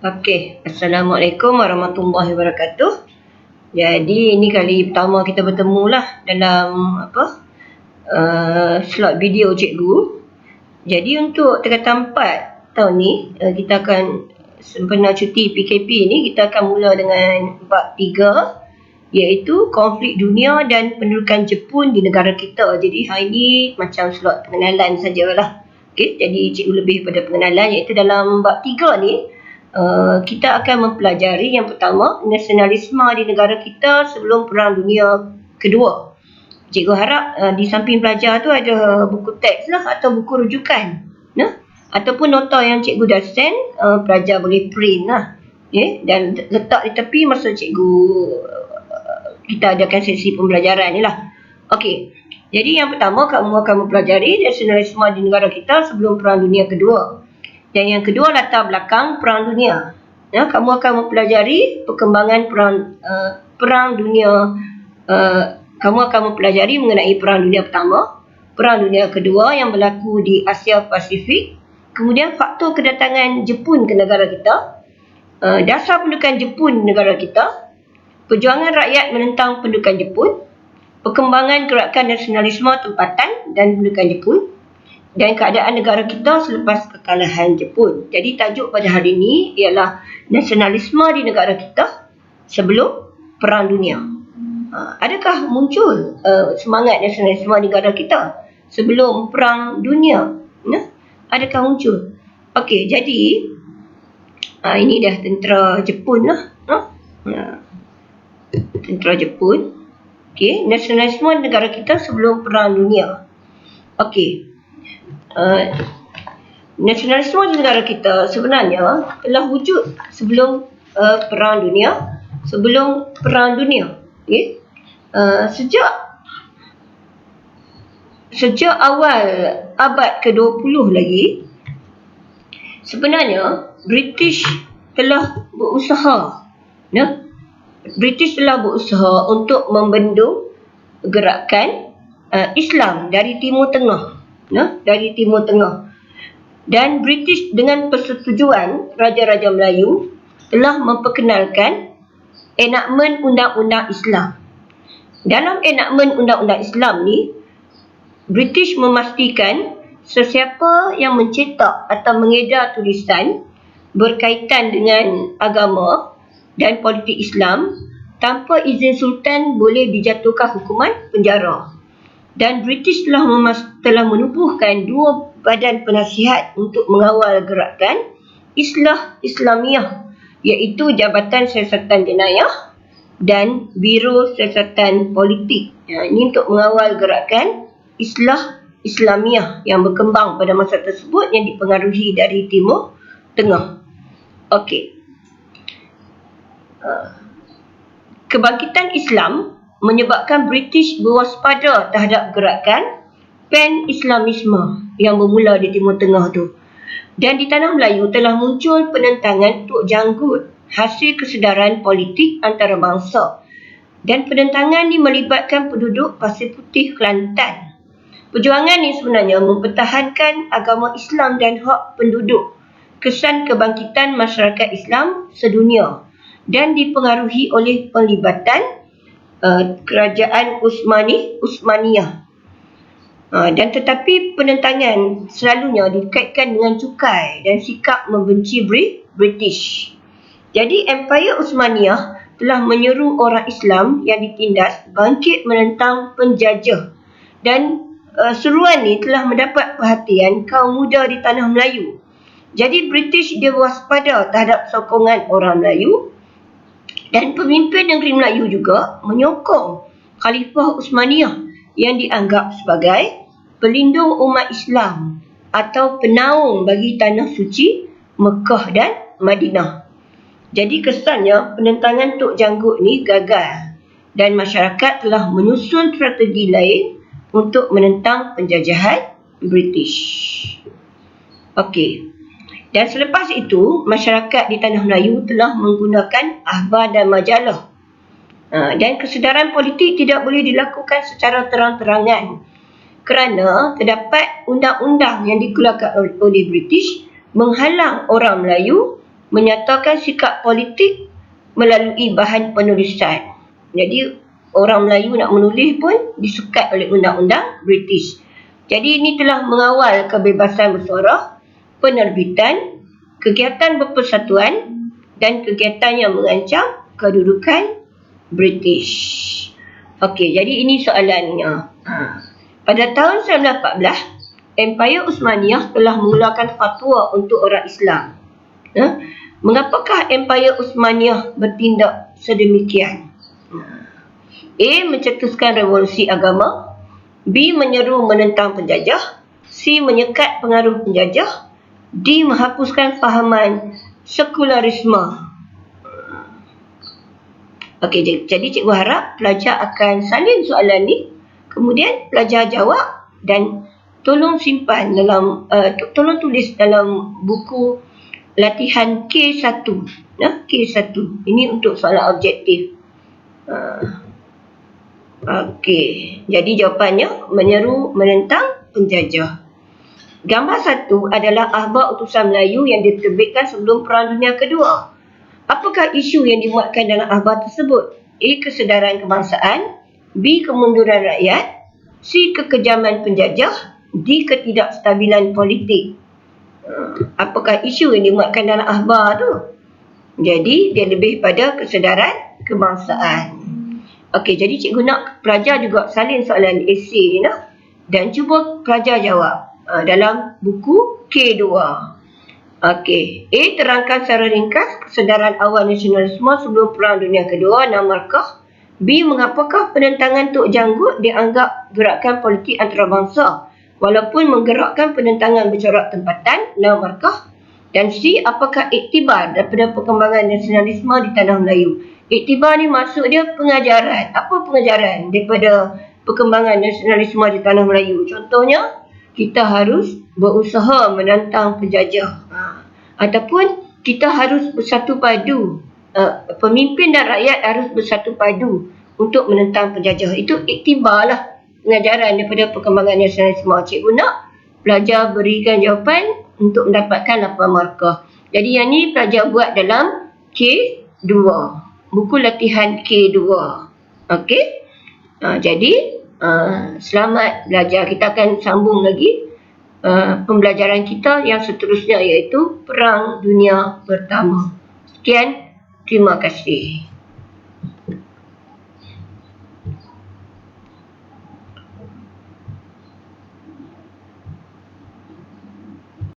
Okey, Assalamualaikum warahmatullahi wabarakatuh. Jadi ini kali pertama kita bertemu lah dalam slot video cikgu. Jadi untuk tingkatan 4 tahun ni kita akan sempena cuti PKP ni kita akan mula dengan bab 3 iaitu konflik dunia dan pendudukan Jepun di negara kita. Jadi hari ni macam slot pengenalan sajalah. Okey, jadi cikgu lebih pada pengenalan iaitu dalam bab 3 ni kita akan mempelajari yang pertama nasionalisme di negara kita sebelum Perang Dunia Kedua. Cikgu harap di samping pelajar tu ada buku teks lah atau buku rujukan, ataupun nota yang cikgu dah send, pelajar boleh print lah, dan letak di tepi masa cikgu kita adakan sesi pembelajaran ni lah. Okey, jadi yang pertama kamu akan mempelajari nasionalisme di negara kita sebelum Perang Dunia Kedua. Dan yang kedua latar belakang Perang Dunia. Kamu akan mempelajari perkembangan Perang Dunia. Kamu akan mempelajari mengenai Perang Dunia Pertama, Perang Dunia Kedua yang berlaku di Asia Pasifik, kemudian faktor kedatangan Jepun ke negara kita, dasar pendudukan Jepun di negara kita, perjuangan rakyat menentang pendudukan Jepun, perkembangan gerakan nasionalisme tempatan dan pendudukan Jepun, dan keadaan negara kita selepas kekalahan Jepun. Jadi tajuk pada hari ini ialah nasionalisme di negara kita sebelum Perang Dunia. Adakah muncul semangat nasionalisme di negara kita sebelum Perang Dunia? Adakah muncul? Okey, jadi ini dah tentera Jepun lah. Tentera Jepun. Okey, nasionalisme di negara kita sebelum Perang Dunia. Okey. Nasionalisme di negara kita sebenarnya telah wujud sebelum Perang Dunia. Sebelum Perang Dunia, sejak awal abad ke-20 lagi, sebenarnya British telah berusaha, British telah berusaha untuk membendung gerakan Islam dari Timur Tengah. Dari Timur Tengah. Dan British dengan persetujuan Raja-Raja Melayu telah memperkenalkan enakmen Undang-Undang Islam. Dalam enakmen Undang-Undang Islam ni, British memastikan sesiapa yang mencetak atau mengedar tulisan berkaitan dengan agama dan politik Islam tanpa izin Sultan boleh dijatuhkan hukuman penjara. Dan British telah menubuhkan 2 badan penasihat untuk mengawal gerakan Islah Islamiyah, iaitu Jabatan Siasatan Jenayah dan Biro Siasatan Politik. Ini untuk mengawal gerakan Islah Islamiyah yang berkembang pada masa tersebut yang dipengaruhi dari Timur Tengah. Okey. Kebangkitan Islam menyebabkan British berwaspada terhadap gerakan Pan-Islamisme yang bermula di Timur Tengah tu. Dan di tanah Melayu telah muncul penentangan Tok Janggut, hasil kesedaran politik antarabangsa. Dan penentangan ini melibatkan penduduk Pasir Putih Kelantan. Perjuangan ini sebenarnya mempertahankan agama Islam dan hak penduduk, kesan kebangkitan masyarakat Islam sedunia, dan dipengaruhi oleh pelibatan kerajaan Uthmaniyah. Dan tetapi penentangan selalunya dikaitkan dengan cukai dan sikap membenci British. Jadi Empire Uthmaniyah telah menyeru orang Islam yang ditindas bangkit menentang penjajah. Dan seruan ini telah mendapat perhatian kaum muda di tanah Melayu. Jadi British dia waspada terhadap sokongan orang Melayu. Dan pemimpin negeri Melayu juga menyokong Khalifah Uthmaniyah yang dianggap sebagai pelindung umat Islam atau penaung bagi tanah suci Mekah dan Madinah. Jadi kesannya penentangan Tok Janggut ni gagal dan masyarakat telah menyusun strategi lain untuk menentang penjajahan British. Okey. Dan selepas itu, masyarakat di tanah Melayu telah menggunakan akhbar dan majalah. Dan kesedaran politik tidak boleh dilakukan secara terang-terangan kerana terdapat undang-undang yang dikeluarkan oleh British menghalang orang Melayu menyatakan sikap politik melalui bahan penulisan. Jadi orang Melayu nak menulis pun disukat oleh undang-undang British. Jadi ini telah mengawal kebebasan bersuara, penerbitan, kegiatan berpersatuan dan kegiatan yang mengancam kedudukan British. Okey, jadi ini soalannya. Pada tahun 1914, Empayar Uthmaniyah telah mengeluarkan fatwa untuk orang Islam. Mengapakah Empayar Uthmaniyah bertindak sedemikian? A. Mencetuskan revolusi agama. B. Menyeru menentang penjajah. C. Menyekat pengaruh penjajah. D. Menghapuskan fahaman sekularisme. Okey, jadi cikgu harap pelajar akan salin soalan ni, kemudian pelajar jawab dan tolong simpan dalam tolong tulis dalam buku latihan K1. K1. Ini untuk soalan objektif. Okey, jadi jawapannya menyeru menentang penjajah. Gambar 1 adalah akhbar utusan Melayu yang diterbitkan sebelum Perang Dunia Kedua. Apakah isu yang dimuatkan dalam akhbar tersebut? A. Kesedaran kebangsaan. B. Kemunduran rakyat. C. Kekejaman penjajah. D. Ketidakstabilan politik. Apakah isu yang dimuatkan dalam akhbar tu? Jadi dia lebih pada kesedaran kebangsaan. Okey, jadi cikgu nak pelajar juga salin soalan esei ni dan cuba pelajar jawab dalam buku K2. Okey, A. Terangkan secara ringkas kesedaran awal nasionalisme sebelum Perang Dunia Kedua, 6 markah. B. Mengapakah penentangan Tok Janggut dianggap gerakan politik antarabangsa walaupun menggerakkan penentangan bercorak tempatan, 6 markah. Dan C. Apakah iktibar daripada perkembangan nasionalisme di tanah Melayu? Iktibar ni maksud dia pengajaran. Apa pengajaran daripada perkembangan nasionalisme di tanah Melayu? Contohnya, kita harus berusaha menentang penjajah. Ataupun kita harus bersatu padu. Pemimpin dan rakyat harus bersatu padu untuk menentang penjajah. Itu iktibar lah, pengajaran daripada perkembangan nasionalisme. Cikgu nak pelajar berikan jawapan untuk mendapatkan 8 markah. Jadi yang ni pelajar buat dalam K2. Buku latihan K2. Okey? Jadi selamat belajar. Kita akan sambung lagi pembelajaran kita yang seterusnya, iaitu Perang Dunia Pertama. Sekian, terima kasih.